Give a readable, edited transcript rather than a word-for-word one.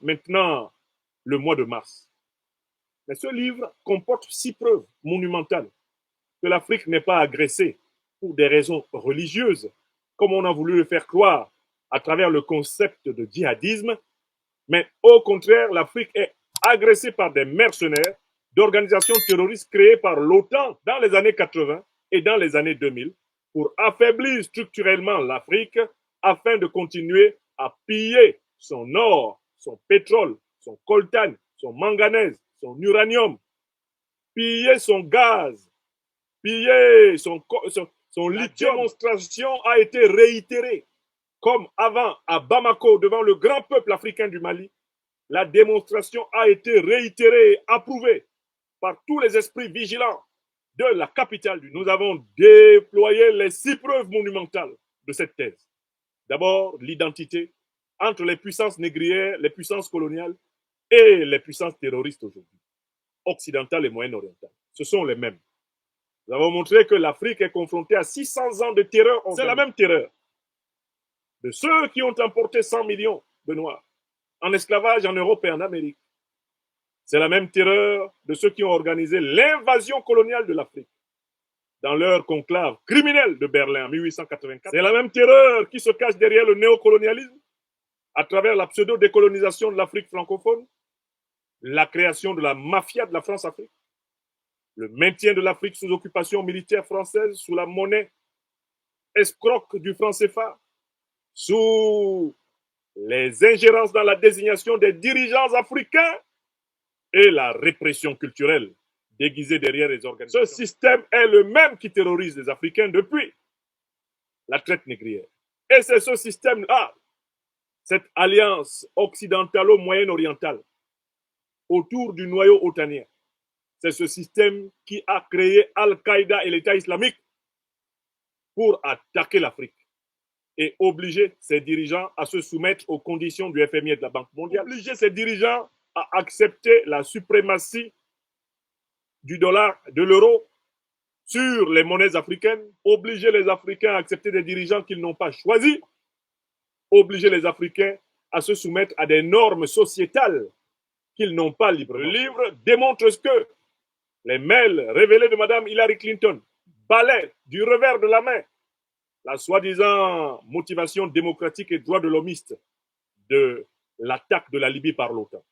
maintenant le mois de mars. Mais ce livre comporte 6 preuves monumentales que l'Afrique n'est pas agressée pour des raisons religieuses, comme on a voulu le faire croire à travers le concept de djihadisme, mais au contraire, l'Afrique est agressée par des mercenaires d'organisations terroristes créées par l'OTAN dans les années 80 et dans les années 2000 pour affaiblir structurellement l'Afrique afin de continuer à piller son or, son pétrole, son coltan, son manganèse, son uranium, piller son gaz, piller son lithium. La démonstration a été réitérée. Comme avant à Bamako, devant le grand peuple africain du Mali, la démonstration a été réitérée et approuvée par tous les esprits vigilants de la capitale du Nous avons déployé les 6 preuves monumentales de cette thèse. D'abord, l'identité entre les puissances négrières, les puissances coloniales et les puissances terroristes aujourd'hui, occidentales et moyen-orientales. Ce sont les mêmes. Nous avons montré que l'Afrique est confrontée à 600 ans de terreur. C'est la même terreur de ceux qui ont emporté 100 millions de Noirs en esclavage en Europe et en Amérique. C'est la même terreur de ceux qui ont organisé l'invasion coloniale de l'Afrique dans leur conclave criminel de Berlin en 1884. C'est la même terreur qui se cache derrière le néocolonialisme à travers la pseudo-décolonisation de l'Afrique francophone, la création de la mafia de la France-Afrique, le maintien de l'Afrique sous occupation militaire française, sous la monnaie escroque du franc CFA, sous les ingérences dans la désignation des dirigeants africains et la répression culturelle déguisée derrière les organisations. Ce système est le même qui terrorise les Africains depuis la traite négrière. Et c'est ce système-là, cette alliance occidentalo-moyenne-orientale autour du noyau otanien, c'est ce système qui a créé Al-Qaïda et l'État islamique pour attaquer l'Afrique et obliger ses dirigeants à se soumettre aux conditions du FMI et de la Banque mondiale. Obliger ses dirigeants à accepter la suprématie du dollar, de l'euro sur les monnaies africaines, obliger les Africains à accepter des dirigeants qu'ils n'ont pas choisis, obliger les Africains à se soumettre à des normes sociétales qu'ils n'ont pas librement. Le livre démontre ce que les mails révélés de Mme Hillary Clinton balaient du revers de la main la soi-disant motivation démocratique et droit de l'homiste de l'attaque de la Libye par l'OTAN.